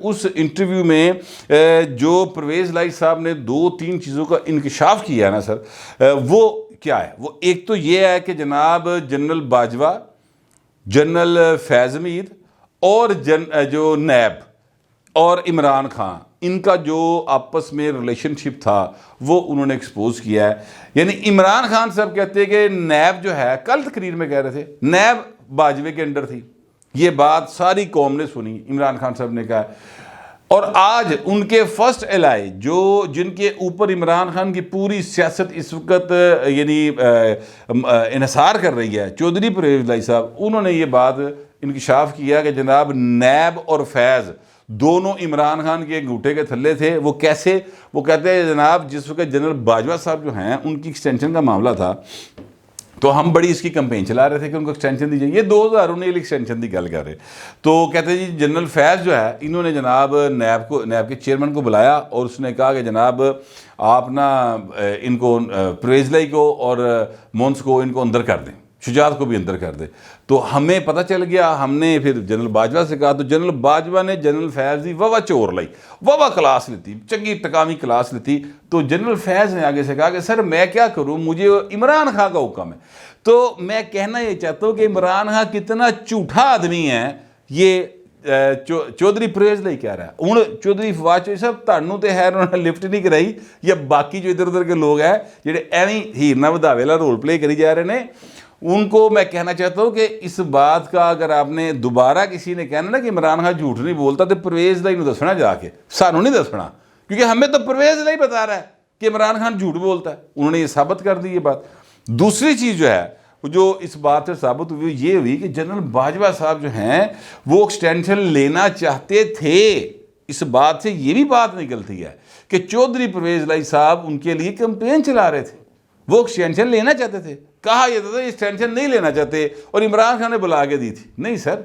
اس interview میں جو پرویز لائی صاحب نے 2-3 چیزوں کا انکشاف کیا نا سر، وہ کیا ہے؟ وہ ایک تو یہ ہے کہ جناب جنرل باجوہ، جنرل فیض حمید اور جو نیب اور عمران خان، ان کا جو آپس میں ریلیشن شپ تھا وہ انہوں نے ایکسپوز کیا ہے. یعنی عمران خان صاحب کہتے ہیں کہ نیب جو ہے، کل تقریر میں کہہ رہے تھے نیب باجوے کے انڈر تھی. یہ بات ساری قوم نے سنی، عمران خان صاحب نے کہا. اور آج ان کے فرسٹ الائے جن کے اوپر عمران خان کی پوری سیاست اس وقت یعنی انحصار کر رہی ہے، چودھری پرویز لائی صاحب، انہوں نے یہ بات انکشاف کیا کہ جناب نیب اور فیض دونوں عمران خان کے انگوٹھے کے تھلے تھے. وہ کیسے؟ وہ کہتے ہیں جناب جس وقت جنرل باجوہ صاحب جو ہیں ان کی ایکسٹینشن کا معاملہ تھا تو ہم بڑی اس کی کمپین چلا رہے تھے کہ ان کو ایکسٹینشن دی جائے. یہ 2019 ایکسٹینشن کی گل کر رہے. تو کہتے ہیں جی جنرل فیض جو ہے انہوں نے جناب نیب کے چیئرمین کو بلایا اور اس نے کہا کہ جناب آپ نا ان کو پرویز لائی کو اور مونس کو ان کو اندر کر دیں، شجاعت کو بھی اندر کر دیں. تو ہمیں پتہ چل گیا، ہم نے پھر جنرل باجوہ سے کہا تو جنرل باجوہ نے جنرل فیض دی واہ چور لائی، واہ کلاس لیتی، چنگی ٹکامی کلاس لیتی. تو جنرل فیض نے آگے سے کہا کہ سر میں کیا کروں، مجھے عمران خان کا حکم ہے. تو میں کہنا یہ چاہتا ہوں کہ عمران خان کتنا جھوٹا آدمی ہے، یہ چودھری پرویز لائی کہہ رہا ہے. ہوں چودھری فواد چوہدری صاحب تہنوں تو خیر انہوں نے لفٹ نہیں کرائی، یا باقی جو ادھر ادھر کے لوگ ہیں جہے ایویں ہیرنا ودھاوے والا رول پلے کری جا رہے ہیں، ان کو میں کہنا چاہتا ہوں کہ اس بات کا اگر آپ نے دوبارہ کسی نے کہنا نا کہ عمران خان جھوٹ نہیں بولتا تو پرویز لائی نو دسنا، جا کے سانوں نہیں دسنا، کیونکہ ہمیں تو پرویز لائی بتا رہا ہے کہ عمران خان جھوٹ بولتا ہے. انہوں نے یہ ثابت کر دی یہ بات. دوسری چیز جو ہے جو اس بات سے ثابت ہوئی یہ ہوئی کہ جنرل باجوہ صاحب جو ہیں وہ ایکسٹینشن لینا چاہتے تھے. اس بات سے یہ بھی بات نکلتی ہے کہ چودھری پرویز لائی صاحب ان کے لیے کمپین چلا رہے تھے، وہ ایکسٹینشن لینا چاہتے تھے. کہا یہ تھا ایکسٹینشن نہیں لینا چاہتے اور عمران خان نے بلا کے دی تھی. نہیں سر،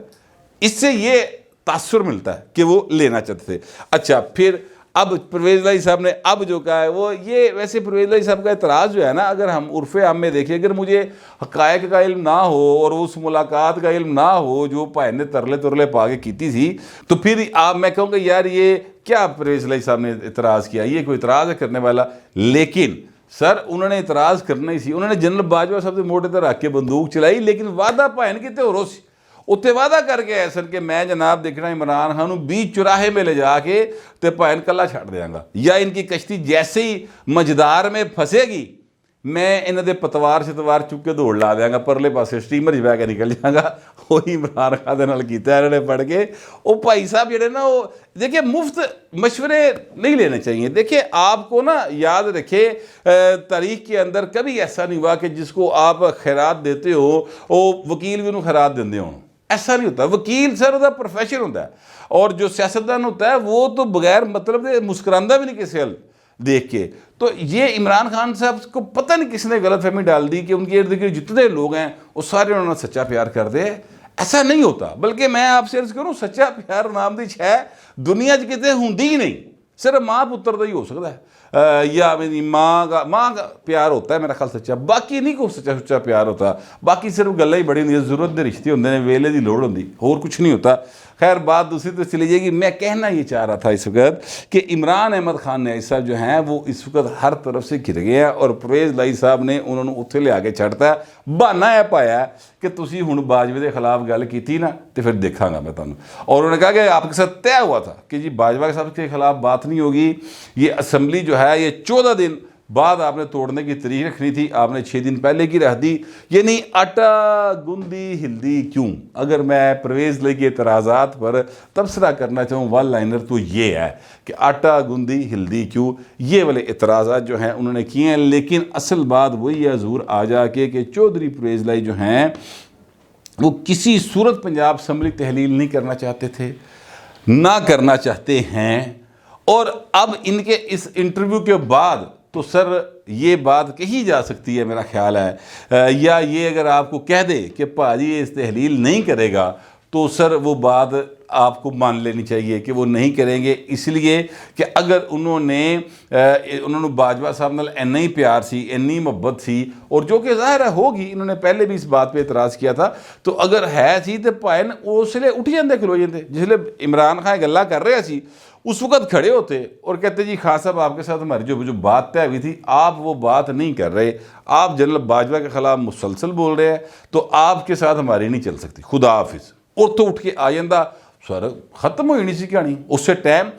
اس سے یہ تاثر ملتا ہے کہ وہ لینا چاہتے تھے. اچھا پھر اب پرویز لائی صاحب نے اب جو کہا ہے وہ یہ، ویسے پرویز لائی صاحب کا اعتراض جو ہے نا، اگر ہم عرف عام میں دیکھیں، اگر مجھے حقائق کا علم نہ ہو اور اس ملاقات کا علم نہ ہو جو بھائی نے ترلے پا کے کیتی تھی، تو پھر آپ میں کہوں گا یار یہ کیا پرویز لائی صاحب نے اعتراض کیا، یہ کوئی اعتراض ہے کرنے والا. لیکن سر انہوں نے اعتراض کرنا ہی سی. انہوں نے جنرل باجوہ صاحب سے موٹے تے رکھ کے بندوق چلائی، لیکن وعدہ پائن کتے ہو سی اتنے وعدہ کر کے سر کہ میں جناب دیکھنا عمران خان بیچ چوراہے میں لے جا کے تے پائن کلا چھڑ دیاں گا، یا ان کی کشتی جیسے ہی مجدار میں پھنسے گی میں انہوں دے پتوار شتوار چک کے دوڑ لا دیاں گا، پرلے پاسے سٹیمر جب کے نکل جاں گا. وہی عمران خان دے نال کیتا ہے انہوں نے پڑھ کے. وہ بھائی صاحب جڑے نا وہ دیکھیں مفت مشورے نہیں لینے چاہیے. دیکھیں آپ کو نا یاد رکھے تاریخ کے اندر کبھی ایسا نہیں ہوا کہ جس کو آپ خیرات دیتے ہو وہ وکیل بھی انہوں خیرات دیندے ہوں. ایسا نہیں ہوتا. وکیل سر وہ پروفیشن ہوتا ہے، اور جو سیاستدان ہوتا ہے وہ تو بغیر مطلب دے مسکراندہ بھی نہیں کسی حل دیکھ کے. تو یہ عمران خان صاحب کو پتہ نہیں کس نے غلط فہمی ڈال دی کہ ان کے ارد گرد جتنے لوگ ہیں وہ سارے انہوں نے سچا پیار کر دے. ایسا نہیں ہوتا. بلکہ میں آپ سے عرض کروں سچا پیار نام دی ہے دنیا کتے ہوندی ہی نہیں. صرف ماں پتر دا ہی ہو سکتا ہے، یا میری ماں کا پیار ہوتا ہے میرا خیال سچا، باقی نہیں کوئی سچا پیار ہوتا. باقی صرف گلیں ہی بڑی ہوندی، ضرورت دے رشتے ہوندے نے، ویلے دی لوڑ ہوندی، اور کچھ نہیں ہوتا. خیر بات دوسری تو چلی جائے گی. میں کہنا یہ چاہ رہا تھا اس وقت کہ عمران احمد خان نیازی صاحب جو ہیں وہ اس وقت ہر طرف سے گھر گئے ہیں، اور پرویز لائی صاحب نے انہوں نے اتنے لے آگے چھڑتا ہے. بہانہ ہے پایا ہے کہ تسی ہن باجوے دے خلاف گل کیتی نا تو پھر دیکھاں گا میں تمہیں. اور انہوں نے کہا کہ آپ کے ساتھ طے ہوا تھا کہ جی باجوہ صاحب کے خلاف بات نہیں ہوگی. یہ اسمبلی جو ہے یہ 14 دن بعد آپ نے توڑنے کی تاریخ رکھنی تھی، آپ نے 6 دن پہلے کی رکھ دی. یعنی آٹا گندی ہلدی کیوں؟ اگر میں پرویز لائی کے اعتراضات پر تبصرہ کرنا چاہوں ون لائنر تو یہ ہے کہ آٹا گندی ہلدی کیوں، یہ والے اعتراضات جو ہیں انہوں نے کیے ہیں. لیکن اصل بات وہی ہے حضور آ جا کے کہ چودھری پرویز لائی جو ہیں وہ کسی صورت پنجاب اسمبلی تحلیل نہیں کرنا چاہتے تھے، نہ کرنا چاہتے ہیں. اور اب ان کے اس انٹرویو کے بعد تو سر یہ بات کہی جا سکتی ہے میرا خیال ہے، یا یہ اگر آپ کو کہہ دے کہ پاجی اس تحلیل نہیں کرے گا تو سر وہ بات آپ کو مان لینی چاہیے کہ وہ نہیں کریں گے، اس لیے کہ اگر انہوں نے باجوہ صاحب نال اینا ہی پیار سی، اینی محبت سی، اور جو کہ ظاہر ہے ہوگی، انہوں نے پہلے بھی اس بات پہ اعتراض کیا تھا، تو اگر ہے سی تو بھائی اس لیے اٹھ جاندے کھلو جاندے، جس لیے عمران خان گلا کر رہے سی اس وقت کھڑے ہوتے اور کہتے جی خان صاحب آپ کے ساتھ ہماری جو بات طے ہوئی تھی آپ وہ بات نہیں کر رہے، آپ جنرل باجوہ کے خلاف مسلسل بول رہے ہیں، تو آپ کے ساتھ ہماری نہیں چل سکتی، خدا حافظ، اور تو اٹھ کے آ جاندہ، سر ختم ہوئی نہیں سی کہانی، اس سے ٹائم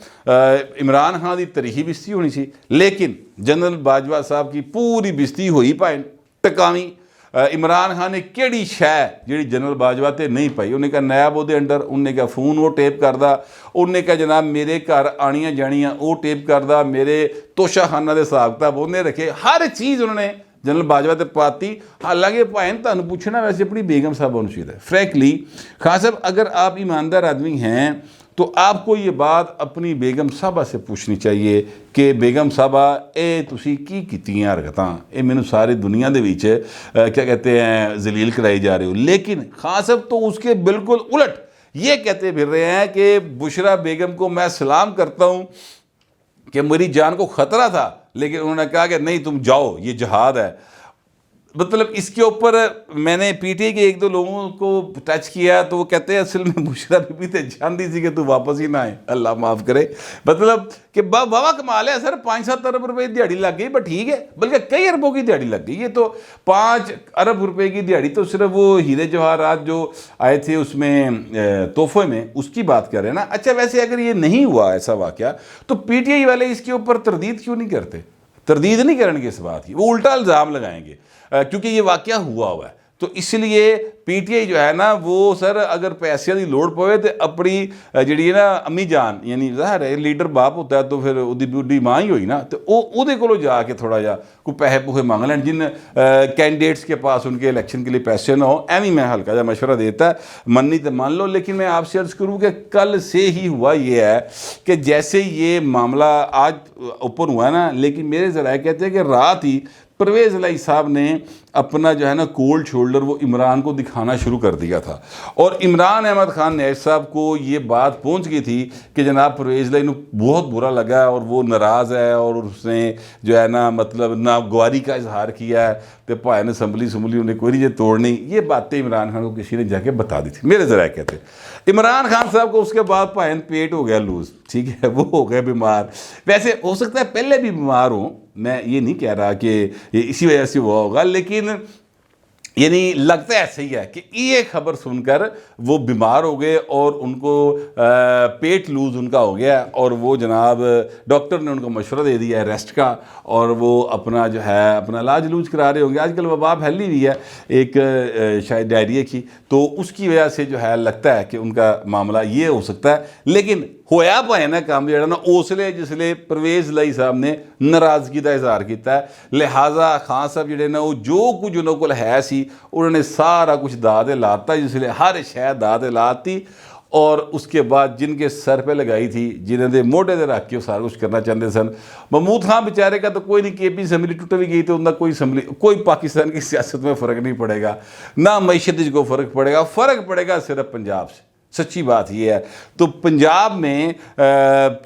عمران خان دی تریحی بستی ہونی سی، لیکن جنرل باجوہ صاحب کی پوری بستی ہوئی پائیں ٹکاویں۔ عمران خان نے کیڑی شے جیڑی جنرل باجوہ تے نہیں پائی، انہیں کہا نیب وہ دے انڈر، انہیں کہا فون وہ ٹیپ کردہ، انہیں کہا جناب میرے گھر آنیاں جانیاں وہ ٹیپ کردہ، میرے توشہ خانہ دے ساختہ انہیں رکھے، ہر چیز انہوں نے جنرل باجوہ تے پاتی۔ حالانکہ پائیں تانوں پوچھنا ویسے اپنی بیگم صاحب ہونا چاہیے۔ فرینکلی خان صاحب اگر آپ ایماندار آدمی ہیں تو آپ کو یہ بات اپنی بیگم صاحبہ سے پوچھنی چاہیے کہ بیگم صاحبہ اے تسی کی کیتیاں حرکتاں، اے میں نے ساری دنیا دے وچ کیا کہتے ہیں ذلیل کرائی جا رہے ہو، لیکن خان صاحب تو اس کے بالکل الٹ یہ کہتے پھر رہے ہیں کہ بشرا بیگم کو میں سلام کرتا ہوں کہ میری جان کو خطرہ تھا، لیکن انہوں نے کہا کہ نہیں تم جاؤ، یہ جہاد ہے۔ مطلب اس کے اوپر میں نے پی ٹی آئی کے ایک دو لوگوں کو ٹچ کیا تو وہ کہتے ہیں اصل میں بشرا بی بی تے جاندی سی کہ تو واپس ہی نہ آئے، اللہ معاف کرے، مطلب کہ بابا کمال ہے سر، 5-7 ارب روپے کی دیہڑی لگ گئی، بٹ ٹھیک ہے، بلکہ کئی اربوں کی دیہڑی لگ گئی، یہ تو 5 ارب روپے کی دیہڑی تو صرف وہ ہیرے جواہرات جو آئے تھے اس میں تحفے میں اس کی بات کر رہے ہیں نا۔ اچھا ویسے اگر یہ نہیں ہوا ایسا واقعہ تو پی ٹی آئی والے اس کے اوپر تردید کیوں نہیں کرتے؟ تردید نہیں کریں گے اس بات کی، وہ الٹا الزام لگائیں گے کیونکہ یہ واقعہ ہوا ہے، تو اس لیے پی ٹی آئی جو ہے نا وہ سر اگر پیسے دی لوڑ پوے تو اپنی جڑی ہے نا امی جان، یعنی ظاہر ہے لیڈر باپ ہوتا ہے تو پھر دی بڈی ماں ہی ہوئی نا، تو وہ دے کولو جا کے تھوڑا جا کوئی پیسے پوہے مانگ لین، جن کینڈیڈیٹس کے پاس ان کے الیکشن کے لیے پیسے نہ ہو، ایویں میں ہلکا جا مشورہ دیتا ہے، مننی تو مان لو۔ لیکن میں آپ سے عرض کروں کہ کل سے ہی ہوا یہ ہے کہ جیسے یہ معاملہ آج اوپن ہوا ہے نا، لیکن میرے ذرائع کہتے ہیں کہ رات ہی پرویز الہی صاحب نے اپنا جو ہے نا کولڈ شولڈر وہ عمران کو دکھانا شروع کر دیا تھا، اور عمران احمد خان نیب صاحب کو یہ بات پہنچ گئی تھی کہ جناب پرویز الہی نے بہت برا لگا ہے اور وہ ناراض ہے، اور اس نے جو ہے نا مطلب ناگواری کا اظہار کیا ہے کہ بھائی نے اسمبلی انہیں کوئی نہیں توڑنی، یہ باتیں عمران خان کو کسی نے جا کے بتا دی تھی، میرے ذرائع کہتے ہیں۔ عمران خان صاحب کو اس کے بعد بھائی پیٹ ہو گیا لوز، ٹھیک ہے، وہ ہو گئے بیمار، ویسے ہو سکتا ہے پہلے بھی بیمار ہوں، میں یہ نہیں کہہ رہا کہ اسی وجہ سے ہوا ہوگا، لیکن یعنی لگتا ہے ایسا ہی ہے کہ یہ خبر سن کر وہ بیمار ہو گئے اور ان کو پیٹ لوز ان کا ہو گیا، اور وہ جناب ڈاکٹر نے ان کو مشورہ دے دیا ہے ریسٹ کا، اور وہ اپنا جو ہے اپنا علاج لوج کرا رہے ہوں گے۔ آج کل وبا پھیلی ہوئی ہے ایک شاید ڈائریا کی، تو اس کی وجہ سے جو ہے لگتا ہے کہ ان کا معاملہ یہ ہو سکتا ہے، لیکن ہویا پائے نا کام جڑا نا اس لیے جس لیے پرویز الہی صاحب نے ناراضگی کا اظہار کیتا ہے، لہٰذا خان صاحب جڑے نا وہ جو کچھ انہوں کو ہے سی انہوں نے سارا کچھ دادے لاتا، جس لیے ہر شے دادے لاتی، اور اس کے بعد جن کے سر پہ لگائی تھی، جنہیں دے موٹے دے رکھ کے وہ سارا کچھ کرنا چاہتے سن۔ محمود خان بیچارے کا تو کوئی نہیں، کے پی اسمبلی ٹوٹ بھی گئی تو ان کا کوئی پاکستان کی سیاست میں فرق نہیں پڑے گا، نہ معیشت کو فرق پڑے گا، فرق پڑے گا صرف پنجاب سے، سچی بات یہ ہے۔ تو پنجاب میں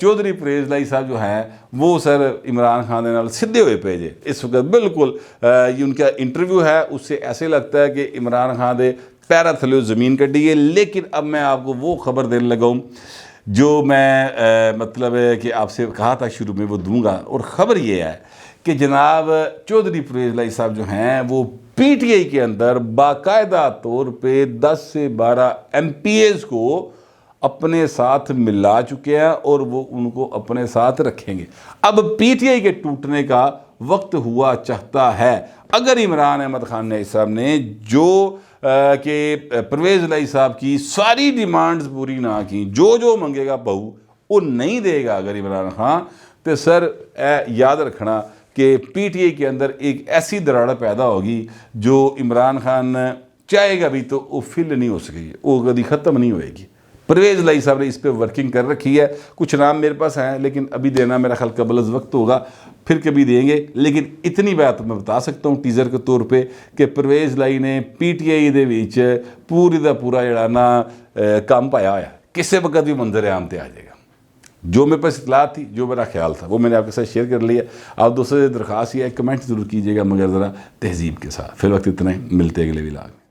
چودھری پرویز الہی صاحب جو ہیں وہ سر عمران خان دے نال سدھے ہوئے پے جے اس وقت، بالکل یہ ان کا انٹرویو ہے اس سے ایسے لگتا ہے کہ عمران خان دے پیرا تھلے زمین کٹی ہے۔ لیکن اب میں آپ کو وہ خبر دینے لگا ہوں جو میں مطلب ہے کہ آپ سے کہا تھا شروع میں وہ دوں گا، اور خبر یہ ہے کہ جناب چودھری پرویز الہی صاحب جو ہیں وہ پی ٹی آئی کے اندر باقاعدہ طور پہ 10 سے 12 ایم پی ایز کو اپنے ساتھ ملا چکے ہیں، اور وہ ان کو اپنے ساتھ رکھیں گے۔ اب پی ٹی آئی کے ٹوٹنے کا وقت ہوا چاہتا ہے، اگر عمران احمد خان نیب صاحب نے جو کہ پرویز الہی صاحب کی ساری ڈیمانڈز پوری نہ کی، جو منگے گا بہو وہ نہیں دے گا اگر عمران خان، تو سر یاد رکھنا کہ پی ٹی آئی کے اندر ایک ایسی دراڑ پیدا ہوگی جو عمران خان چاہے گا بھی تو وہ فل نہیں ہو سکے گی، وہ کبھی ختم نہیں ہوئے گی۔ پرویز الہی صاحب نے اس پہ ورکنگ کر رکھی ہے، کچھ نام میرے پاس ہیں لیکن ابھی دینا میرا خیال قبل از وقت ہوگا، پھر کبھی دیں گے۔ لیکن اتنی بات میں بتا سکتا ہوں ٹیزر کے طور پہ کہ پرویز الہی نے پی ٹی آئی دے وچ پوری دا پورا جڑا نا کام پایا ہوا ہے، کسی وقت بھی منظر عام پہ آ جائے گا. جو میرے پاس اطلاعات تھی, جو میرا خیال تھا, وہ میں نے آپ کے ساتھ شیئر کر لیا. آپ دوستوں سے درخواست یہ ہے کمنٹ ضرور کیجیے گا مگر ذرا تہذیب کے ساتھ. فی الوقت اتنا ہی, ملتے اگلے ولاگ میں.